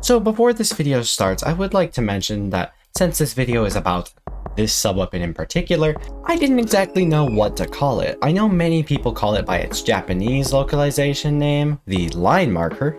So before this video starts, I would like to mention that since this video is about this sub-weapon in particular, I didn't exactly know what to call it. I know many people call it by its Japanese localization name, the line marker,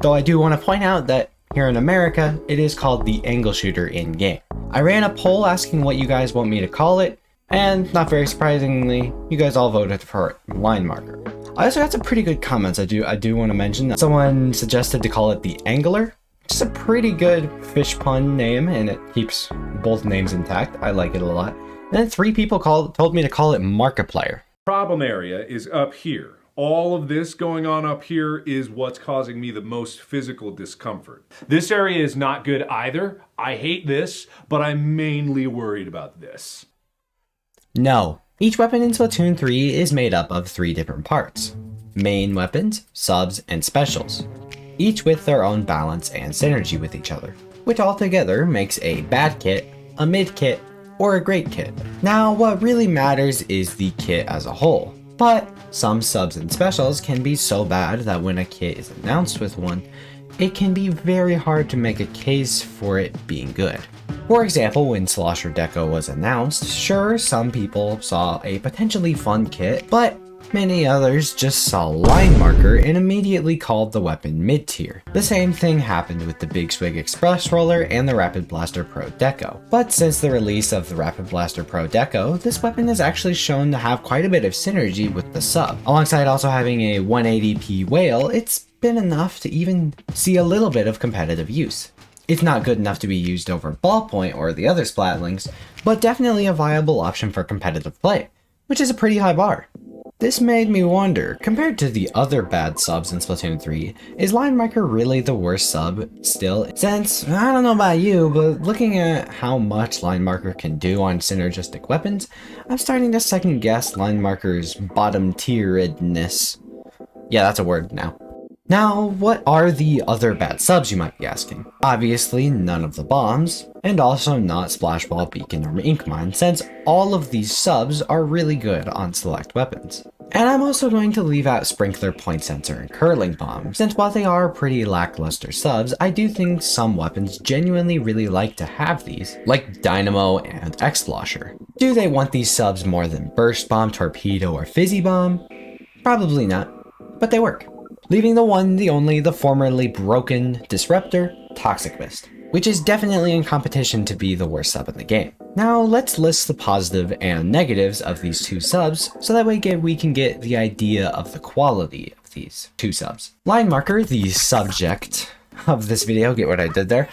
though I do want to point out that here in America, it is called the angle shooter in-game. I ran a poll asking what you guys want me to call it, and not very surprisingly, you guys all voted for line marker. I also got some pretty good comments. I do want to mention that someone suggested to call it the angler. It's a pretty good fish pun name, and it keeps both names intact. I like it a lot. And then 3 people told me to call it Markiplier. Problem area is up here. All of this going on up here is what's causing me the most physical discomfort. This area is not good either. I hate this, but I'm mainly worried about this. No. Each weapon in Splatoon 3 is made up of 3 different parts: main weapons, subs, and specials, each with their own balance and synergy with each other, which altogether makes a bad kit, a mid kit, or a great kit. Now, what really matters is the kit as a whole, but some subs and specials can be so bad that when a kit is announced with one, it can be very hard to make a case for it being good. For example, when Slosher Deco was announced, sure, some people saw a potentially fun kit, but many others just saw line marker and immediately called the weapon mid-tier. The same thing happened with the Big Swig Express Roller and the Rapid Blaster Pro Deco. But since the release of the Rapid Blaster Pro Deco, this weapon is actually shown to have quite a bit of synergy with the sub. Alongside also having a 180p whale, it's been enough to even see a little bit of competitive use. It's not good enough to be used over Ballpoint or the other Splatlings, but definitely a viable option for competitive play, which is a pretty high bar. This made me wonder, compared to the other bad subs in Splatoon 3, is line marker really the worst sub still? Since, I don't know about you, but looking at how much line marker can do on synergistic weapons, I'm starting to second guess line marker's bottom tieredness. Yeah, that's a word now. Now, what are the other bad subs, you might be asking? Obviously, none of the bombs, and also not Splash Ball, Beacon, or Ink Mine, since all of these subs are really good on select weapons. And I'm also going to leave out Sprinkler, Point Sensor, and Curling Bomb, since while they are pretty lackluster subs, I do think some weapons genuinely really like to have these, like Dynamo and X-Flosher. Do they want these subs more than Burst Bomb, Torpedo, or Fizzy Bomb? Probably not, but they work. Leaving the one, the only, the formerly broken Disruptor, Toxic Mist, which is definitely in competition to be the worst sub in the game. Now let's list the positive and negatives of these 2 subs, so that way we can get the idea of the quality of these 2 subs. Line marker, the subject of this video, get what I did there.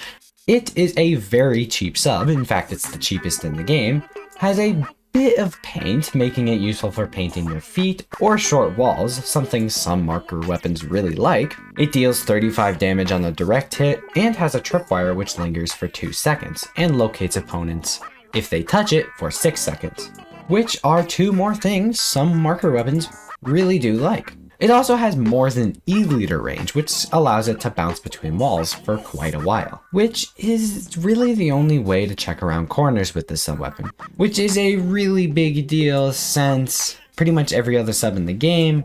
It is a very cheap sub, in fact it's the cheapest in the game, has a bit of paint, making it useful for painting your feet or short walls, something some marker weapons really like. It deals 35 damage on a direct hit and has a tripwire which lingers for 2 seconds and locates opponents if they touch it for 6 seconds, which are 2 more things some marker weapons really do like. It also has more than E-liter range, which allows it to bounce between walls for quite a while, which is really the only way to check around corners with this sub-weapon, which is a really big deal since pretty much every other sub in the game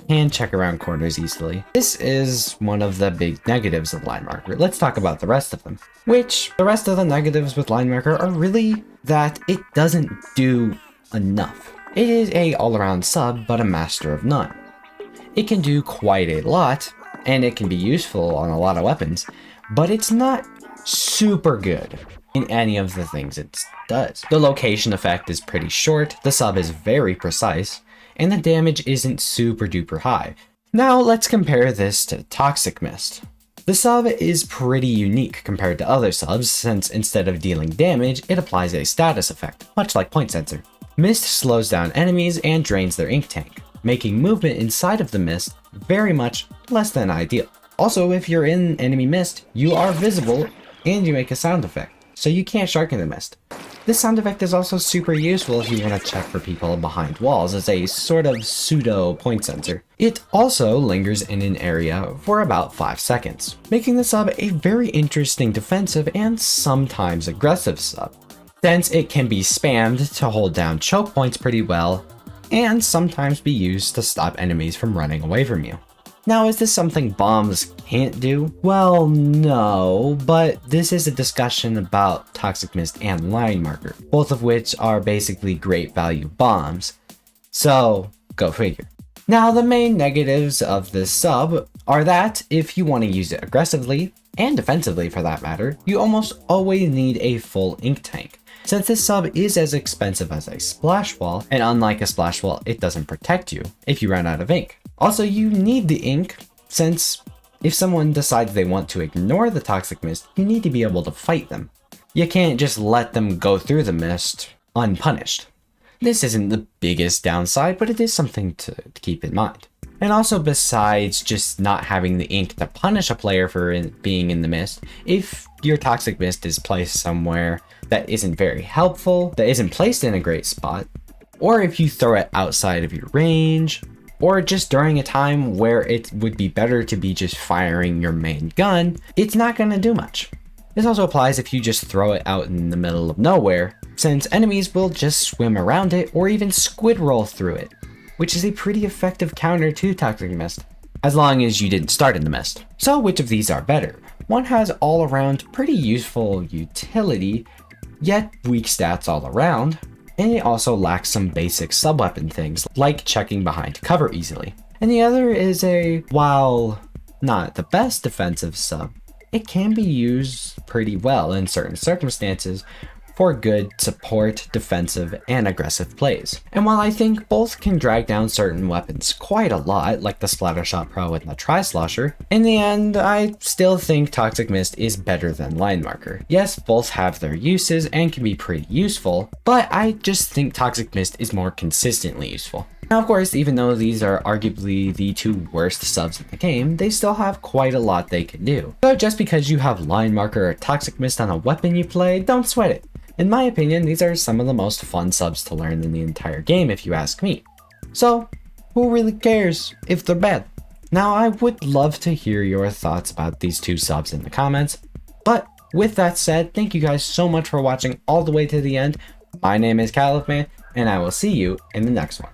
can check around corners easily. This is one of the big negatives of line marker. Let's talk about the rest of them, which the rest of the negatives with line marker are really that it doesn't do enough. It is a all-around sub, but a master of none. It can do quite a lot, and it can be useful on a lot of weapons, but it's not super good in any of the things it does. The location effect is pretty short, the sub is very precise, and the damage isn't super duper high. Now let's compare this to Toxic Mist. The sub is pretty unique compared to other subs, since instead of dealing damage, it applies a status effect, much like Point Sensor. Mist slows down enemies and drains their ink tank, making movement inside of the mist very much less than ideal. Also, if you're in enemy mist, you are visible and you make a sound effect, so you can't shark in the mist. This sound effect is also super useful if you want to check for people behind walls as a sort of pseudo point sensor. It also lingers in an area for about 5 seconds, making the sub a very interesting defensive and sometimes aggressive sub, since it can be spammed to hold down choke points pretty well, and sometimes be used to stop enemies from running away from you. Now, is this something bombs can't do? Well, no, but this is a discussion about Toxic Mist and Line Marker, both of which are basically great value bombs. So, go figure. Now, the main negatives of this sub are that if you want to use it aggressively, and defensively for that matter, you almost always need a full ink tank. Since this sub is as expensive as a splash wall, and unlike a splash wall, it doesn't protect you if you run out of ink. Also, you need the ink, since if someone decides they want to ignore the Toxic Mist, you need to be able to fight them. You can't just let them go through the mist unpunished. This isn't the biggest downside, but it is something to keep in mind. And also, besides just not having the ink to punish a player for being in the mist, if your Toxic Mist is placed somewhere that isn't very helpful, that isn't placed in a great spot, or if you throw it outside of your range, or just during a time where it would be better to be just firing your main gun, it's not going to do much. This also applies if you just throw it out in the middle of nowhere, since enemies will just swim around it or even squid roll through it, which is a pretty effective counter to Toxic Mist, as long as you didn't start in the mist. So which of these are better? One has all around pretty useful utility, yet weak stats all around, and it also lacks some basic sub-weapon things like checking behind cover easily. And the other is while not the best defensive sub, it can be used pretty well in certain circumstances for good support, defensive, and aggressive plays. And while I think both can drag down certain weapons quite a lot, like the Splattershot Pro and the Tri-Slosher, in the end, I still think Toxic Mist is better than Line Marker. Yes, both have their uses and can be pretty useful, but I just think Toxic Mist is more consistently useful. Now, of course, even though these are arguably the two worst subs in the game, they still have quite a lot they can do. So just because you have Line Marker or Toxic Mist on a weapon you play, don't sweat it. In my opinion, these are some of the most fun subs to learn in the entire game if you ask me. So, who really cares if they're bad? Now, I would love to hear your thoughts about these two subs in the comments, but with that said, thank you guys so much for watching all the way to the end. My name is CATLOAFMAN, and I will see you in the next one.